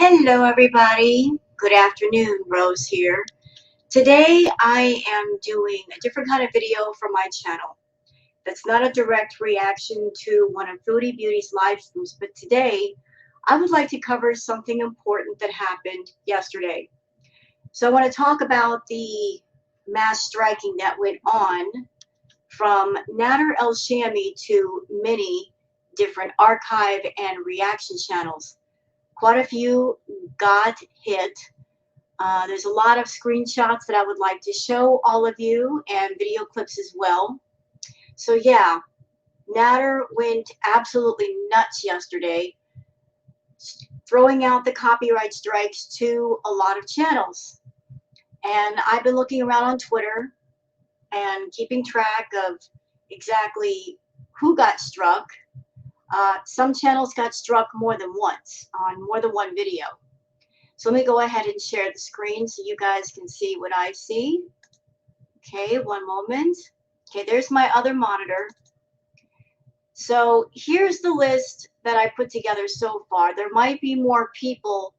Hello everybody. Good afternoon, Rose here. Today I am doing a different kind of video for my channel. That's not a direct reaction to one of Foodie Beauty's live streams, but today I would like to cover something important that happened yesterday. So I want to talk about the mass striking that went on from Nadar El-Shami to many different archive and reaction channels. Quite a few got hit. There's a lot of screenshots that I would like to show all of you and video clips as well. So yeah, Nader went absolutely nuts yesterday, throwing out the copyright strikes to a lot of channels. And I've been looking around on Twitter and keeping track of exactly who got struck. Some channels got struck more than once on more than one video. So let me go ahead and share the screen so you guys can see what I see. Okay, one moment. Okay, there's my other monitor. So here's the list that I put together so far. There might be more people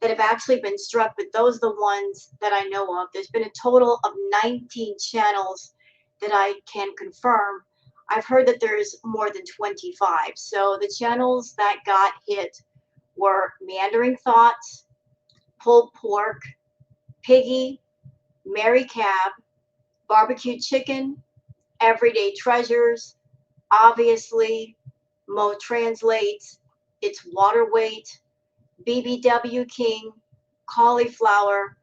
that have actually been struck, but those are the ones that I know of. There's been a total of 19 channels that I can confirm. I've heard that there's more than 25. So the channels that got hit were Meandering Thoughts, Pulled Pork, Piggy, Mary Cab, Barbecue Chicken, Everyday Treasures, obviously, Mo Translates, It's Water Weight, BBW King, Cauliflower,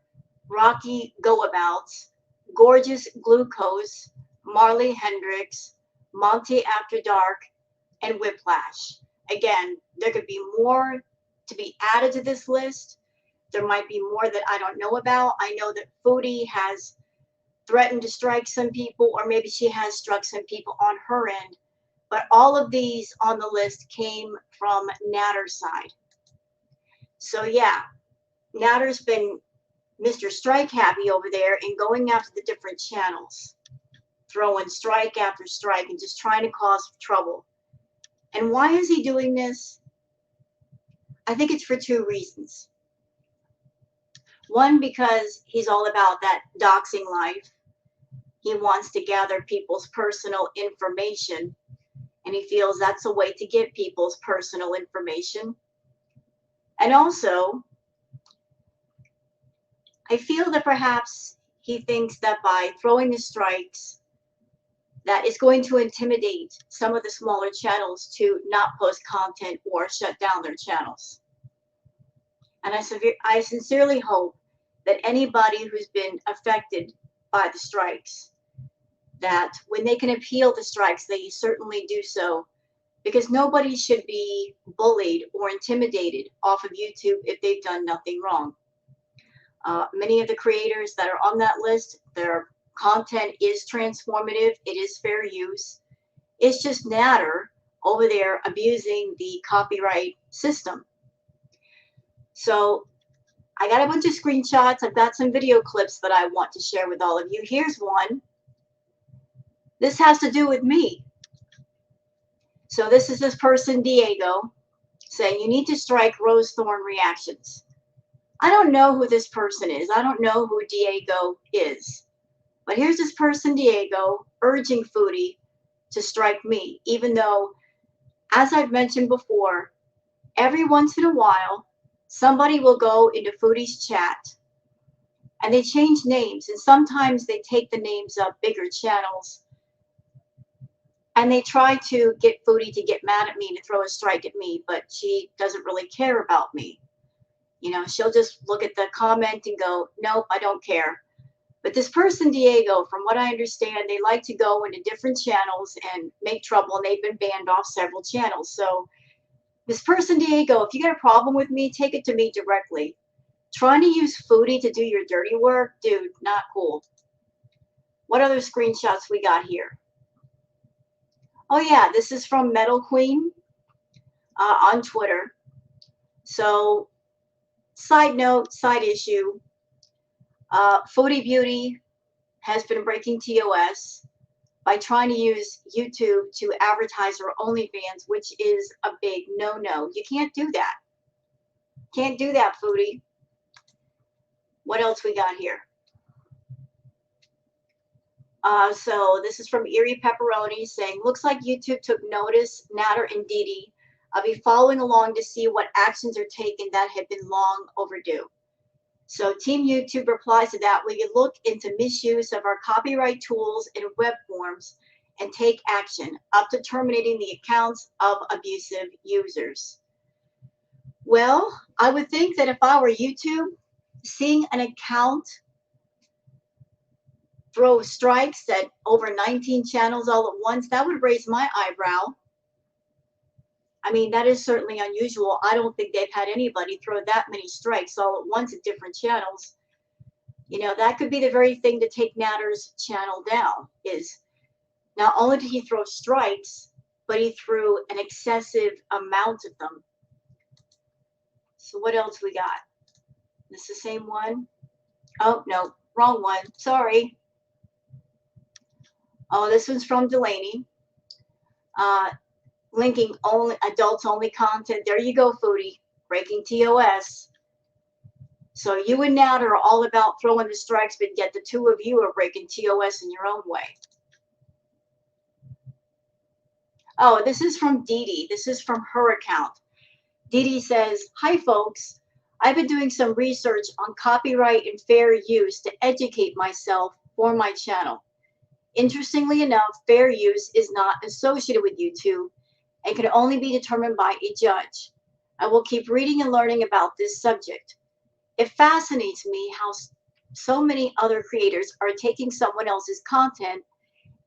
Rocky Go-Abouts, Gorgeous Glucose, Marley Hendrix, Monty After Dark, and Whiplash. Again, there could be more to be added to this list. There might be more that I don't know about. I know that Foodie has threatened to strike some people, or maybe she has struck some people on her end. But all of these on the list came from Nadar's side. So yeah, Nadar's been Mr. Strike Happy over there and going after the different channels, throwing strike after strike and just trying to cause trouble. And why is he doing this? I think it's for two reasons. One, because he's all about that doxing life. He wants to gather people's personal information, and he feels that's a way to get people's personal information. And also, I feel that perhaps he thinks that by throwing the strikes, that is going to intimidate some of the smaller channels to not post content or shut down their channels. And I sincerely hope that anybody who's been affected by the strikes, that when they can appeal the strikes, they certainly do so, because nobody should be bullied or intimidated off of YouTube if they've done nothing wrong. Many of the creators that are on that list, their content is transformative, it is fair use. It's just Nader over there abusing the copyright system. So I got a bunch of screenshots. I've got some video clips that I want to share with all of you. Here's one. This has to do with me. So this is this person, Diego, saying you need to strike Rose Thorn reactions. I don't know who this person is. I don't know who Diego is. But here's this person, Diego, urging Foodie to strike me, even though, as I've mentioned before, every once in a while, somebody will go into Foodie's chat and they change names, and sometimes they take the names of bigger channels and they try to get Foodie to get mad at me, to throw a strike at me, but she doesn't really care about me. You know, she'll just look at the comment and go, nope, I don't care. But this person, Diego, from what I understand, they like to go into different channels and make trouble, and they've been banned off several channels. So this person, Diego, if you got a problem with me, take it to me directly. Trying to use Foodie to do your dirty work, dude, not cool. What other screenshots we got here? Oh yeah, this is from Metal Queen on Twitter. So side note, side issue, Foodie Beauty has been breaking TOS by trying to use YouTube to advertise her OnlyFans, which is a big no-no. You can't do that. Can't do that, Foodie. What else we got here? So this is from Erie Pepperoni saying, looks like YouTube took notice, Nadar and Didi. I'll be following along to see what actions are taken that have been long overdue. So Team YouTube replies to that, we can look into misuse of our copyright tools in web forms and take action up to terminating the accounts of abusive users. Well, I would think that if I were YouTube, seeing an account throw strikes at over 19 channels all at once, that would raise my eyebrow. I mean, that is certainly unusual. I don't think they've had anybody throw that many strikes all at once at different channels. You know, that could be the very thing to take Nadar's channel down, is not only did he throw strikes, but he threw an excessive amount of them. So what else we got? This the same one? Oh, no, wrong one. Sorry. Oh, this one's from Delaney. Linking only adults only content. There you go, Foodie. Breaking TOS. So you and Nadar are all about throwing the strikes, but yet the two of you are breaking TOS in your own way. Oh, this is from Didi. This is from her account. Didi says, hi, folks. I've been doing some research on copyright and fair use to educate myself for my channel. Interestingly enough, fair use is not associated with YouTube and can only be determined by a judge. I will keep reading and learning about this subject. It fascinates me how so many other creators are taking someone else's content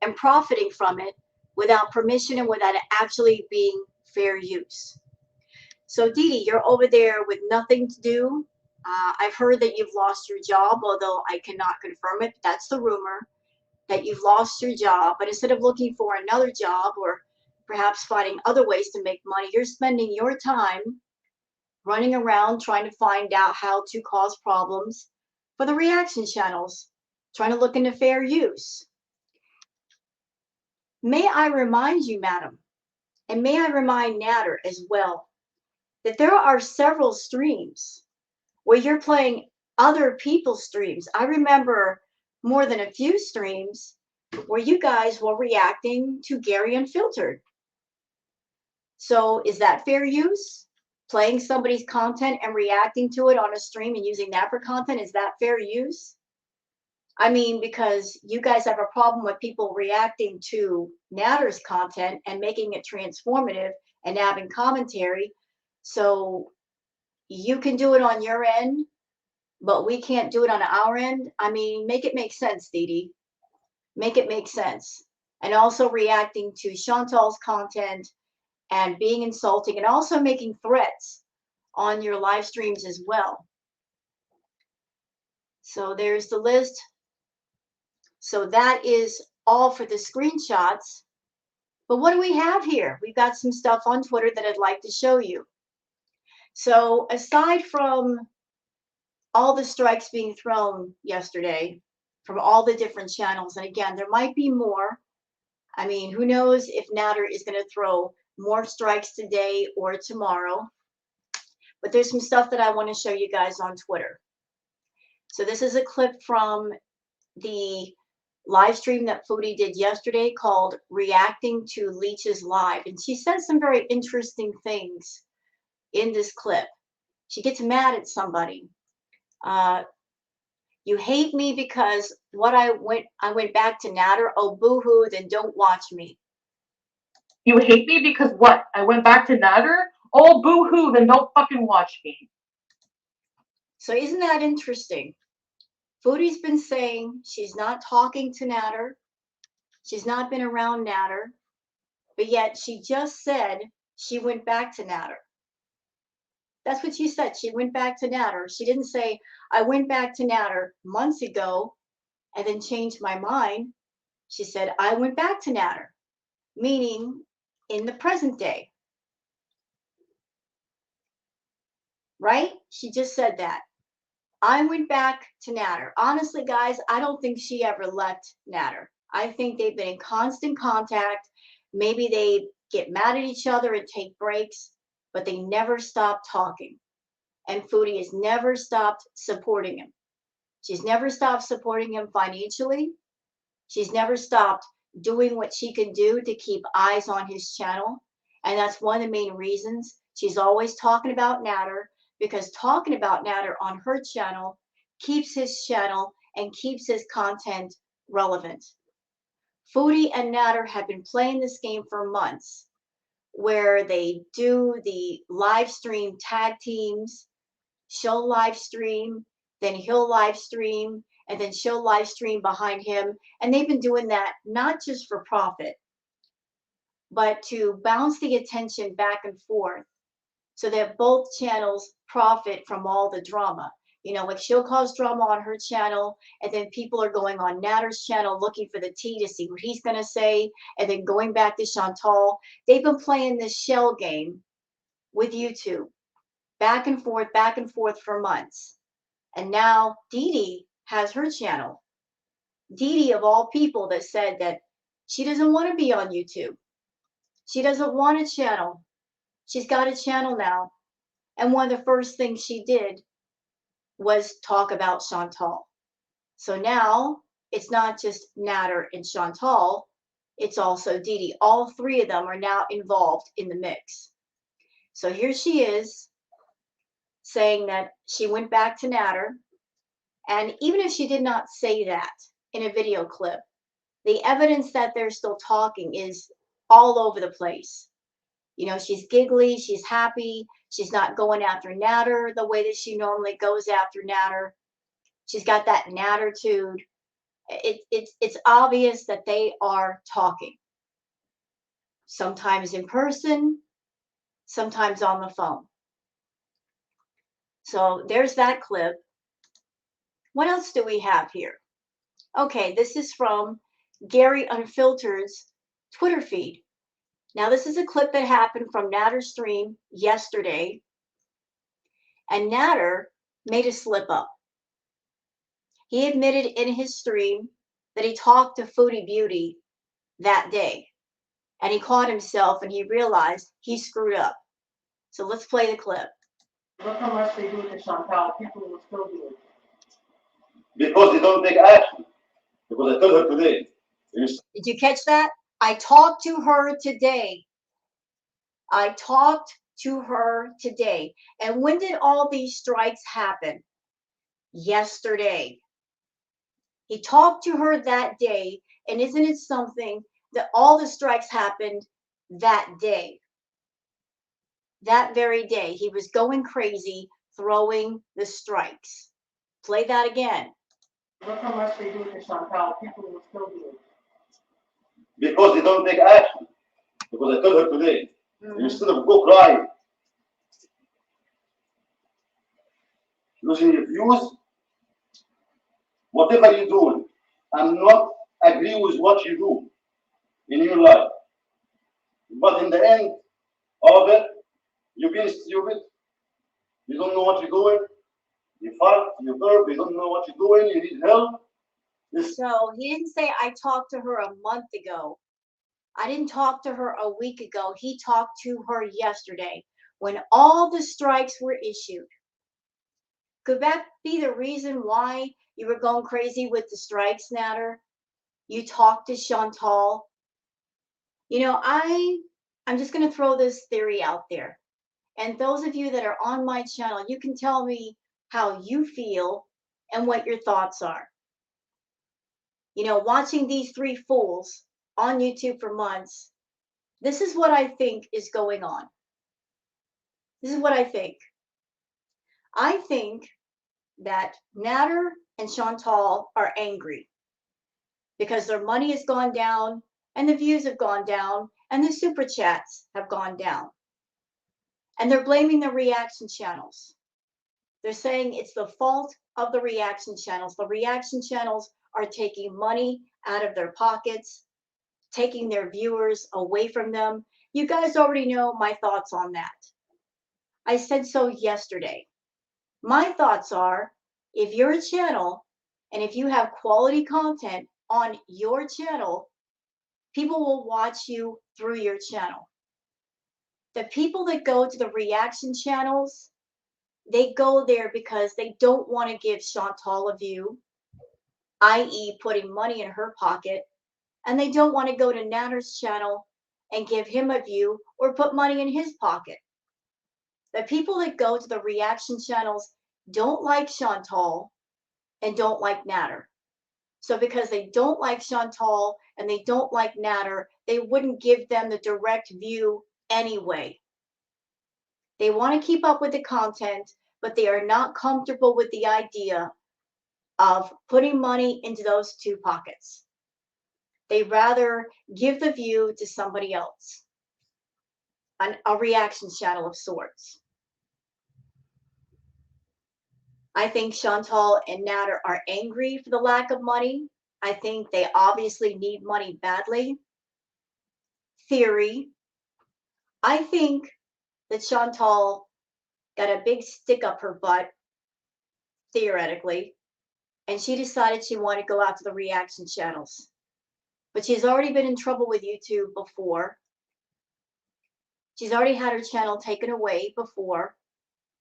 and profiting from it without permission and without it actually being fair use. So Didi, you're over there with nothing to do. I've heard that you've lost your job, although I cannot confirm it. That's the rumor, that you've lost your job. But instead of looking for another job or perhaps finding other ways to make money, you're spending your time running around trying to find out how to cause problems for the reaction channels, trying to look into fair use. May I remind you, madam, and may I remind Nadar as well, that there are several streams where you're playing other people's streams. I remember more than a few streams where you guys were reacting to Gary Unfiltered. So is that fair use? Playing somebody's content and reacting to it on a stream and using that for content, is that fair use? I mean, because you guys have a problem with people reacting to Nadar's content and making it transformative and having commentary. So you can do it on your end, but we can't do it on our end. I mean, make it make sense, Didi. Make it make sense. And also reacting to Chantal's content and being insulting and also making threats on your live streams as well. So there's the list. So that is all for the screenshots. But what do we have here? We've got some stuff on Twitter that I'd like to show you. So aside from all the strikes being thrown yesterday from all the different channels, and again, there might be more. I mean, who knows if Nadar is going to throw more strikes today or tomorrow. But there's some stuff that I want to show you guys on Twitter. So this is a clip from the live stream that Foodie did yesterday called Reacting to Leech's Live. And she says some very interesting things in this clip. She gets mad at somebody. You hate me because I went back to Nadar. Oh, boo-hoo, then don't watch me. You hate me because what? I went back to Nadar? Oh, boo-hoo, then don't fucking watch me. So isn't that interesting? Foodie's been saying she's not talking to Nadar. She's not been around Nadar. But yet she just said she went back to Nadar. That's what she said. She went back to Nadar. She didn't say, I went back to Nadar months ago and then changed my mind. She said, I went back to Nadar, meaning in the present day. Right? She just said that. I went back to Nadar. Honestly, guys, I don't think she ever left Nadar. I think they've been in constant contact. Maybe they get mad at each other and take breaks, but they never stop talking. and Foodie has never stopped supporting him. She's never stopped supporting him financially. She's never stopped doing what she can do to keep eyes on his channel. And that's one of the main reasons she's always talking about Nadar, because talking about Nadar on her channel keeps his channel and keeps his content relevant. Foodie and Nadar have been playing this game for months, where they do the live stream tag teams. She'll live stream, then he'll live stream, and then she'll live stream behind him. And they've been doing that not just for profit, but to bounce the attention back and forth so that both channels profit from all the drama. You know, like she'll cause drama on her channel, and then people are going on Nadar's channel looking for the tea to see what he's going to say, and then going back to Chantal. They've been playing this shell game with YouTube, back and forth for months. And now Dee Dee has her channel. Dee Dee, of all people, that said that she doesn't want to be on YouTube. She doesn't want a channel. She's got a channel now. And one of the first things she did was talk about Chantal. So now it's not just Nadar and Chantal, it's also Dee Dee. All three of them are now involved in the mix. So here she is saying that she went back to Nadar. And even if she did not say that in a video clip, the evidence that they're still talking is all over the place. You know, she's giggly, she's happy, she's not going after Nadar the way that she normally goes after Nadar. She's got that Nadartude. It's obvious that they are talking. Sometimes in person, sometimes on the phone. So there's that clip. What else do we have here? Okay, this is from Gary Unfiltered's Twitter feed. Now, this is a clip that happened from Nadar's stream yesterday, and Nadar made a slip up. He admitted in his stream that he talked to Foodie Beauty that day, and he caught himself and he realized he screwed up. So let's play the clip. Look how much they do to Chantal. People will still do it. Because they don't take action. Because I told her today. Did you catch that? I talked to her today. I talked to her today. And when did all these strikes happen? Yesterday. He talked to her that day. And isn't it something that all the strikes happened that day? That very day. He was going crazy throwing the strikes. Play that again. Look how much they do to Chantal. People will still do it. Because they don't take action. Because I told her today. Instead of go cry. Losing your views. Whatever you do, I'm not agree with what you do in your life. But in the end of it, you've been stupid. You don't know what you're doing. You fart, you burp, you don't know what you're doing, you need help. So he didn't say I talked to her a month ago. I didn't talk to her a week ago. He talked to her yesterday when all the strikes were issued. Could that be the reason why you were going crazy with the strikes, Nadar? You talked to Chantal. You know, I'm just going to throw this theory out there. And those of you that are on my channel, you can tell me how you feel and what your thoughts are. You know, watching these three fools on YouTube for months, this is what I think is going on. This is what I think. I think that Nadar and Chantal are angry because their money has gone down and the views have gone down and the super chats have gone down. And they're blaming the reaction channels. They're saying it's the fault of the reaction channels. The reaction channels are taking money out of their pockets, taking their viewers away from them. You guys already know my thoughts on that. I said so yesterday. My thoughts are, if you're a channel and if you have quality content on your channel, people will watch you through your channel. The people that go to the reaction channels, They go there because they don't want to give Chantal a view, i.e. putting money in her pocket, and they don't want to go to Nadar's channel and give him a view or put money in his pocket. The people that go to the reaction channels don't like Chantal and don't like Nadar. So because they don't like Chantal and they don't like Nadar, they wouldn't give them the direct view anyway. They want to keep up with the content, but they are not comfortable with the idea of putting money into those two pockets. They rather give the view to somebody else, a reaction channel of sorts. I think Chantal and Nadar are angry for the lack of money. I think they obviously need money badly. Theory. I think that Chantal got a big stick up her butt, theoretically, and she decided she wanted to go out to the reaction channels. But she's already been in trouble with YouTube before. She's already had her channel taken away before,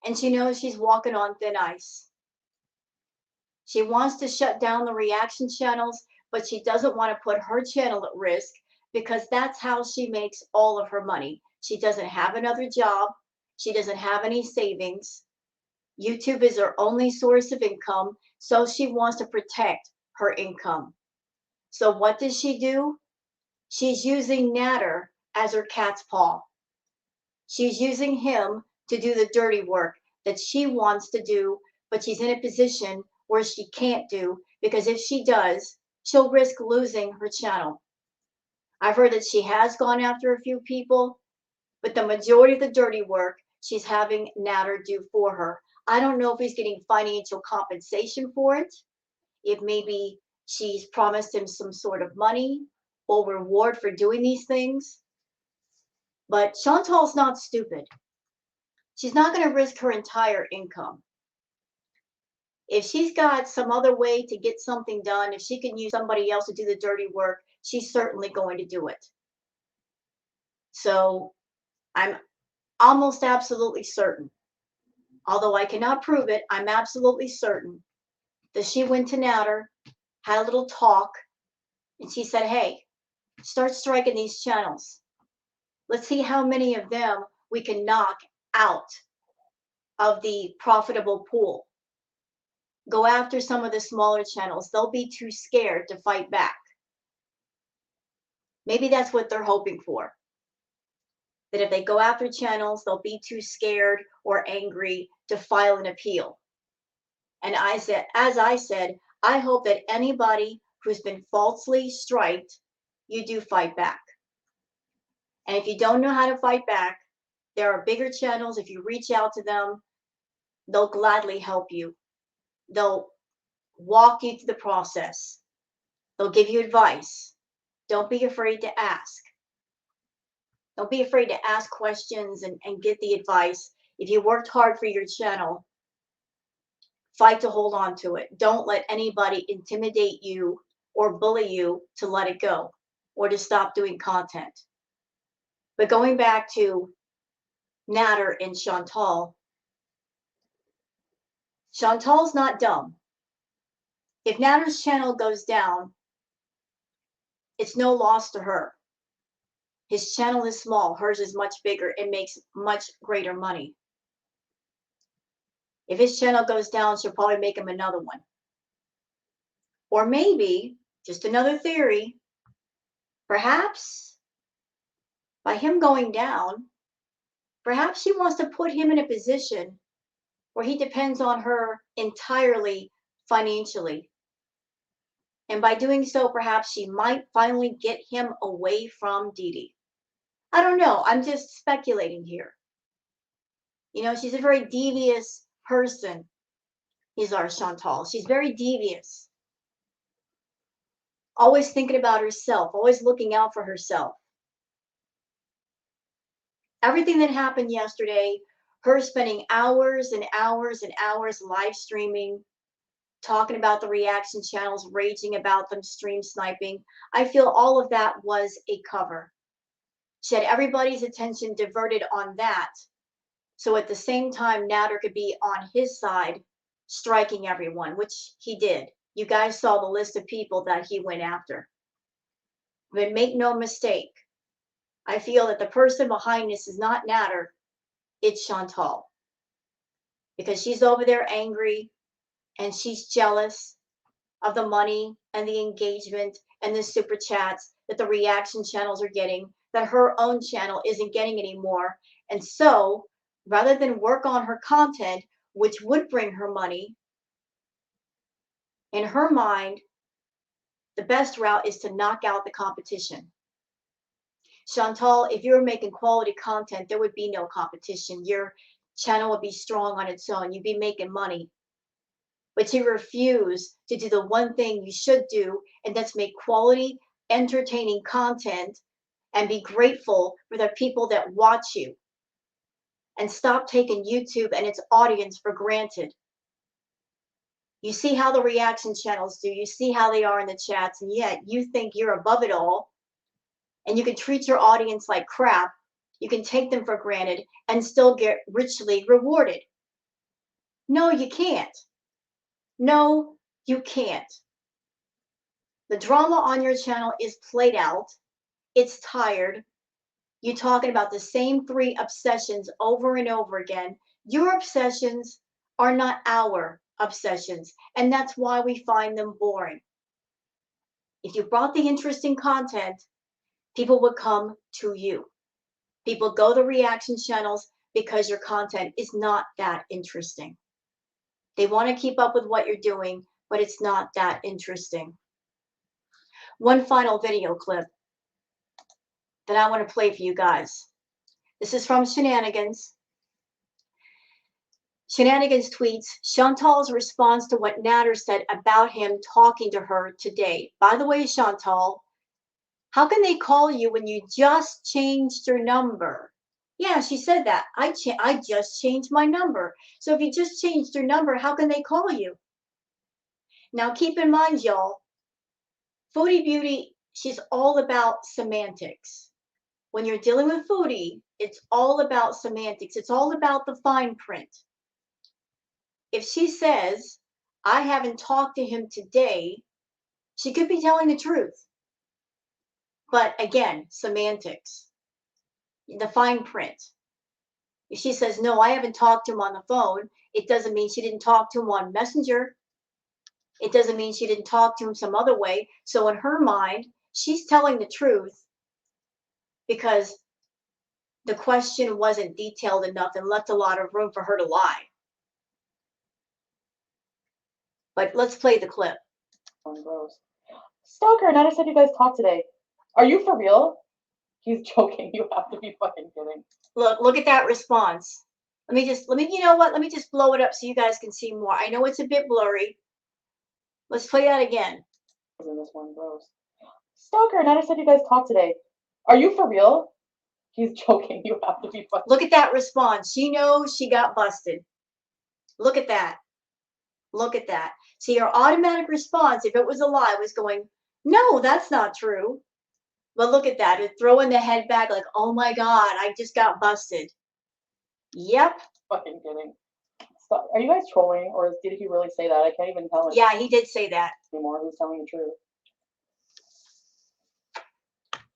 and she knows she's walking on thin ice. She wants to shut down the reaction channels, but she doesn't want to put her channel at risk because that's how she makes all of her money. She doesn't have another job. She doesn't have any savings. YouTube is her only source of income, so she wants to protect her income. So what does she do? She's using Nadar as her cat's paw. She's using him to do the dirty work that she wants to do, but she's in a position where she can't do because if she does, she'll risk losing her channel. I've heard that she has gone after a few people, but the majority of the dirty work she's having Nadar do for her. I don't know if he's getting financial compensation for it, if maybe she's promised him some sort of money or reward for doing these things. But Chantal's not stupid. She's not going to risk her entire income. If she's got some other way to get something done, if she can use somebody else to do the dirty work, she's certainly going to do it. So I'm almost absolutely certain, although I cannot prove it, I'm absolutely certain that she went to Nadar, had a little talk, and she said, hey, start striking these channels. Let's see how many of them we can knock out of the profitable pool. Go after some of the smaller channels. They'll be too scared to fight back. Maybe that's what they're hoping for. That if they go after channels, they'll be too scared or angry to file an appeal. And as I said, I hope that anybody who's been falsely striked, you do fight back. And if you don't know how to fight back, there are bigger channels. If you reach out to them, they'll gladly help you. They'll walk you through the process. They'll give you advice. Don't be afraid to ask. Don't be afraid to ask questions and get the advice. If you worked hard for your channel, fight to hold on to it. Don't let anybody intimidate you or bully you to let it go or to stop doing content. But going back to Nadar and Chantal, Chantal's not dumb. If Nadar's channel goes down, it's no loss to her. His channel is small, hers is much bigger and makes much greater money. If his channel goes down, she'll probably make him another one. Or maybe, just another theory, perhaps by him going down, perhaps she wants to put him in a position where he depends on her entirely financially. And by doing so, perhaps she might finally get him away from Didi. I don't know. I'm just speculating here. You know, she's a very devious person, is our Chantal. She's very devious. Always thinking about herself, always looking out for herself. Everything that happened yesterday, her spending hours and hours and hours live streaming, talking about the reaction channels, raging about them, stream sniping. I feel all of that was a cover. She had everybody's attention diverted on that So at the same time, Nader could be on his side, striking everyone, which he did. You guys saw the list of people that he went after. But make no mistake, I feel that the person behind this is not Nader, it's Chantal. Because she's over there angry and she's jealous of the money and the engagement and the super chats that the reaction channels are getting, that her own channel isn't getting anymore. And so, rather than work on her content, which would bring her money, in her mind, the best route is to knock out the competition. Chantal, if you were making quality content, there would be no competition. Your channel would be strong on its own. You'd be making money. But you refuse to do the one thing you should do, and that's make quality, entertaining content and be grateful for the people that watch you. And stop taking YouTube and its audience for granted. You see how the reaction channels do. You see how they are in the chats, and yet you think you're above it all, and you can treat your audience like crap. You can take them for granted and still get richly rewarded. No, you can't. No, you can't. The drama on your channel is played out. It's tired. You're talking about the same 3 obsessions over and over again. Your obsessions are not our obsessions, and that's why we find them boring. If you brought the interesting content, people would come to you. People go to reaction channels because your content is not that interesting. They want to keep up with what you're doing, but it's not that interesting. One final video clip that I want to play for you guys. This is from Shenanigans. Shenanigans tweets, Chantal's response to what Nader said about him talking to her today. By the way, Chantal, how can they call you when you just changed your number? Yeah, she said that. I just changed my number. So if you just changed your number, how can they call you? Now keep in mind, y'all, Foodie Beauty, she's all about semantics. When you're dealing with Foodie, it's all about semantics. It's all about the fine print. If she says, I haven't talked to him today, she could be telling the truth. But again, semantics, the fine print. If she says, no, I haven't talked to him on the phone, it doesn't mean she didn't talk to him on Messenger. It doesn't mean she didn't talk to him some other way. So in her mind, she's telling the truth because the question wasn't detailed enough and left a lot of room for her to lie. But let's play the clip. Stalker, Nana said you guys talked today. Are you for real? He's joking. You have to be fucking kidding. Look at that response. You know what? Let me just blow it up so you guys can see more. I know it's a bit blurry. Let's play that again. This one, gross. Stalker, Nana said you guys talked today. Are you for real? He's joking. You have to be fucking. Look at that response. She knows she got busted. Look at that. Look at that. See, her automatic response, if it was a lie, was going, no, that's not true. But look at that. It's throwing the head back like, oh my God, I just got busted. Yep. Fucking kidding. Stop. Are you guys trolling or did he really say that? I can't even tell. Yeah, he did say that. Anymore. Who's telling the truth?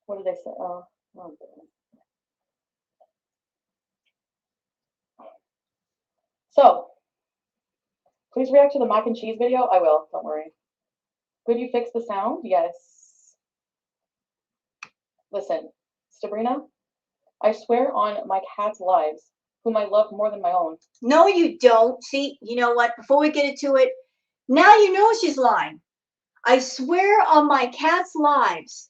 What did they say? Oh, so, please react to the mac and cheese video. I will. Don't worry. Could you fix the sound? Yes. Listen, Sabrina, I swear on my cat's lives, whom I love more than my own. No, you don't. See, you know what? Before we get into it, now you know she's lying. I swear on my cat's lives.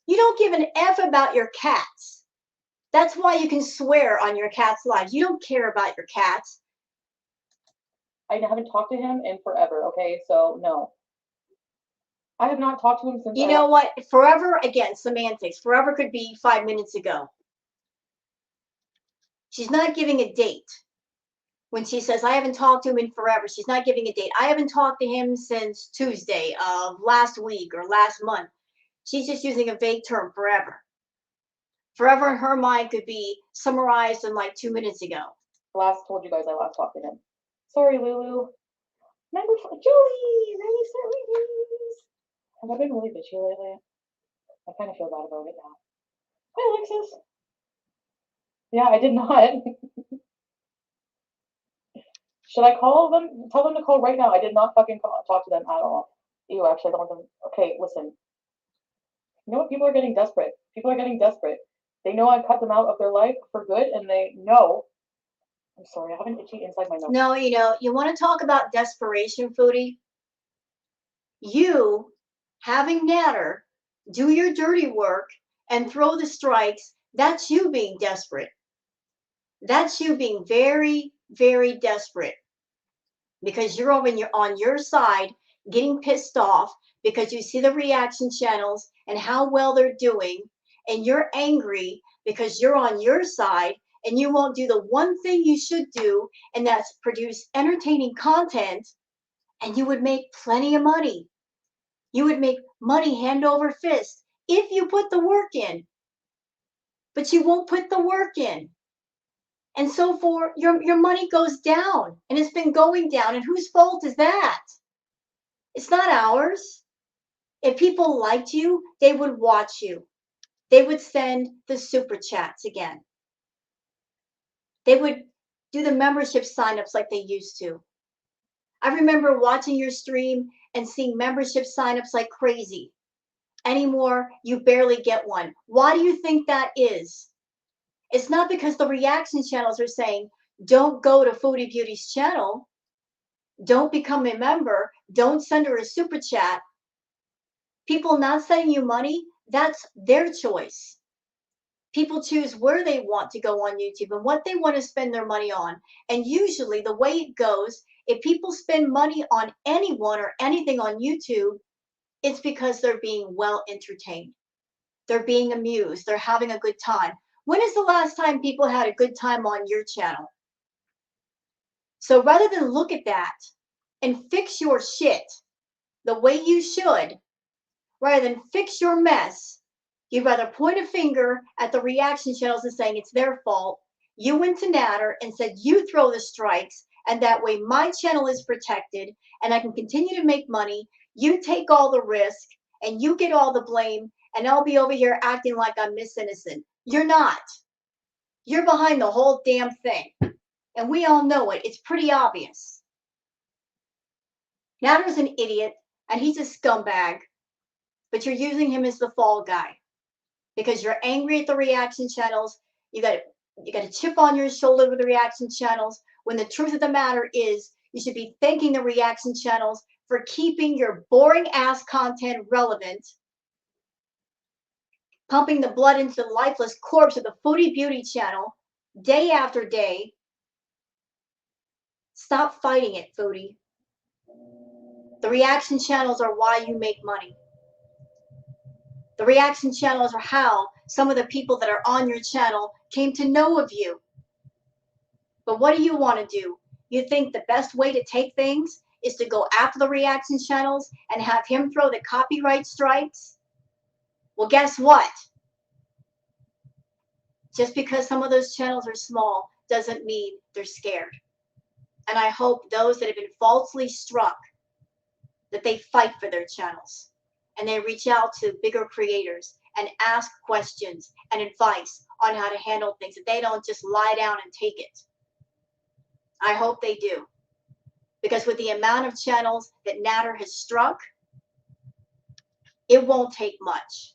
You don't give an F about your cats. That's why you can swear on your cat's lives. You don't care about your cats. I haven't talked to him in forever, okay? So, no. I have not talked to him since. You know what? Forever, again, semantics. Forever could be 5 minutes ago. She's not giving a date. When she says, I haven't talked to him in forever, she's not giving a date. I haven't talked to him since Tuesday of last week or last month. She's just using a vague term, forever. Forever in her mind could be summarized in like 2 minutes ago. Told you guys I last talked to him. Sorry, Lulu. Number 4, Julie, ready, set, reviews. Have I been really bitchy lately? I kind of feel bad about it now. Hi, Alexis. Yeah, I did not. Should I call them? Tell them to call right now. I did not fucking talk to them at all. Ew, actually, I don't want them. Okay, listen. You know what? People are getting desperate. People are getting desperate. They know I've cut them out of their life for good, and they know. I'm sorry, I have an itchy inside my nose. No, you want to talk about desperation, Foodie? You having Nadar do your dirty work and throw the strikes, that's you being desperate. That's you being very, very desperate because you're on your side getting pissed off because you see the reaction channels and how well they're doing, and you're angry because you're on your side and you won't do the one thing you should do, and that's produce entertaining content, and you would make plenty of money. You would make money hand over fist if you put the work in. But you won't put the work in. And so for your money goes down, and it's been going down. And whose fault is that? It's not ours. If people liked you, they would watch you. They would send the super chats again. They would do the membership signups like they used to. I remember watching your stream and seeing membership signups like crazy. Anymore, you barely get one. Why do you think that is? It's not because the reaction channels are saying, don't go to Foodie Beauty's channel. Don't become a member. Don't send her a super chat. People not sending you money, that's their choice. People choose where they want to go on YouTube and what they want to spend their money on. And usually the way it goes, if people spend money on anyone or anything on YouTube, it's because they're being well entertained. They're being amused. They're having a good time. When is the last time people had a good time on your channel? So rather than look at that and fix your shit the way you should, rather than fix your mess, you'd rather point a finger at the reaction channels and saying it's their fault. You went to Nadar and said you throw the strikes, and that way my channel is protected and I can continue to make money. You take all the risk and you get all the blame, and I'll be over here acting like I'm Miss Innocent. You're not. You're behind the whole damn thing. And we all know it. It's pretty obvious. Nadar's an idiot and he's a scumbag, but you're using him as the fall guy because you're angry at the reaction channels. You got a chip on your shoulder with the reaction channels, when the truth of the matter is you should be thanking the reaction channels for keeping your boring ass content relevant, pumping the blood into the lifeless corpse of the Foodie Beauty channel day after day. Stop fighting it, Foodie. The reaction channels are why you make money. The reaction channels are how some of the people that are on your channel came to know of you. But what do you want to do? You think the best way to take things is to go after the reaction channels and have him throw the copyright strikes? Well, guess what? Just because some of those channels are small doesn't mean they're scared. And I hope those that have been falsely struck, that they fight for their channels and they reach out to bigger creators and ask questions and advice on how to handle things, that they don't just lie down and take it. I hope they do. Because with the amount of channels that Nadar has struck, it won't take much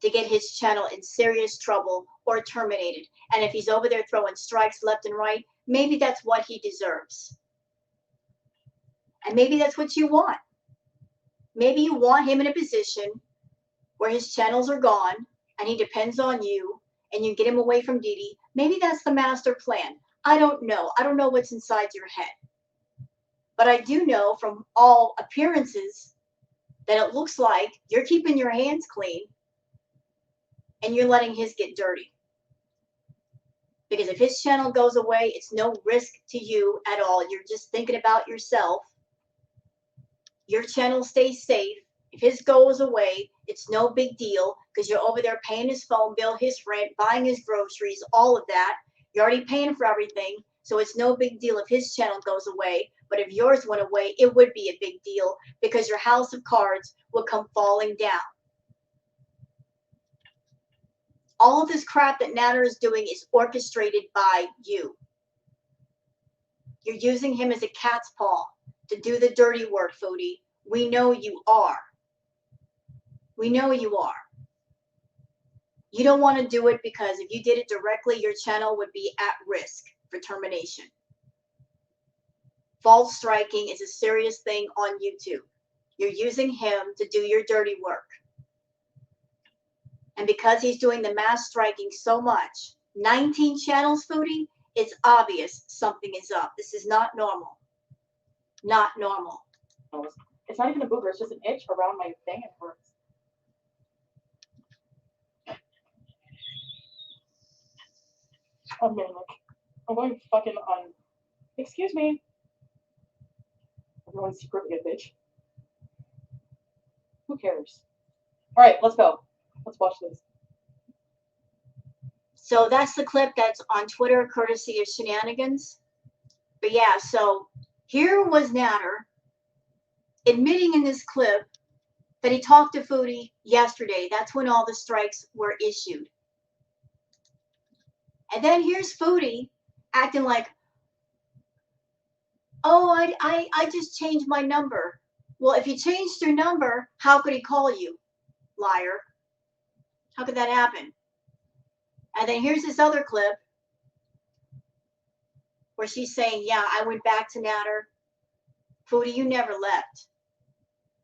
to get his channel in serious trouble or terminated. And if he's over there throwing strikes left and right, maybe that's what he deserves. And maybe that's what you want. Maybe you want him in a position where his channels are gone and he depends on you and you get him away from Didi. Maybe that's the master plan. I don't know. I don't know what's inside your head. But I do know from all appearances that it looks like you're keeping your hands clean and you're letting his get dirty. Because if his channel goes away, it's no risk to you at all. You're just thinking about yourself. Your channel stays safe. If his goes away, it's no big deal because you're over there paying his phone bill, his rent, buying his groceries, all of that. You're already paying for everything. So it's no big deal if his channel goes away, but if yours went away, it would be a big deal because your house of cards would come falling down. All of this crap that Nadar is doing is orchestrated by you. You're using him as a cat's paw to do the dirty work, Foodie. We know you are. We know you are. You don't want to do it because if you did it directly, your channel would be at risk for termination. False striking is a serious thing on YouTube. You're using him to do your dirty work. And because he's doing the mass striking so much, 19 channels, Foodie, it's obvious something is up. This is not normal. Not normal. It's not even a booger, it's just an itch around my thing and it hurts. Oh man, like, I'm going fucking on. Excuse me. Everyone's secretly a bitch. Who cares? Alright, let's go. Let's watch this. So that's the clip that's on Twitter, courtesy of Shenanigans. But yeah, so here was Nadar admitting in this clip that he talked to Foodie yesterday. That's when all the strikes were issued. And then here's Foodie acting like, oh, I just changed my number. Well, if you changed your number, how could he call you? Liar. How could that happen? And then here's this other clip where she's saying, yeah, I went back to Nadar. Foodie, you never left.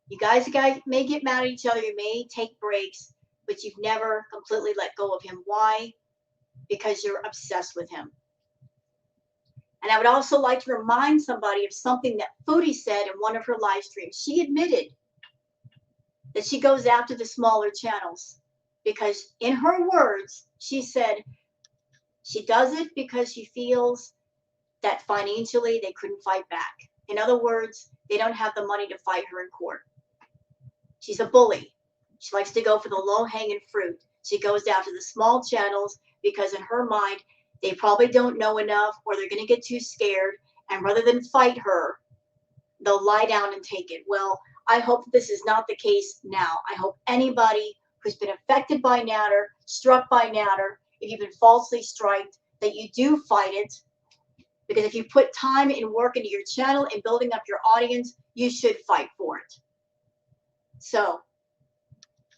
You guys may get mad at each other. You may take breaks, but you've never completely let go of him. Why? Because you're obsessed with him. And I would also like to remind somebody of something that Foodie said in one of her live streams. She admitted that she goes after the smaller channels because, in her words, she said she does it because she feels that financially they couldn't fight back. In other words, they don't have the money to fight her in court. She's a bully. She likes to go for the low-hanging fruit. She goes after the small channels because in her mind, they probably don't know enough or they're going to get too scared. And rather than fight her, they'll lie down and take it. Well, I hope this is not the case now. I hope anybody who's been affected by Nadar, struck by Nadar, if you've been falsely striked, that you do fight it. Because if you put time and work into your channel and building up your audience, you should fight for it. So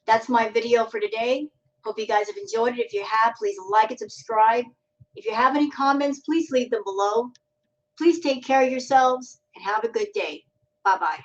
that's my video for today. Hope you guys have enjoyed it. If you have, please like and subscribe. If you have any comments, please leave them below. Please take care of yourselves and have a good day. Bye-bye.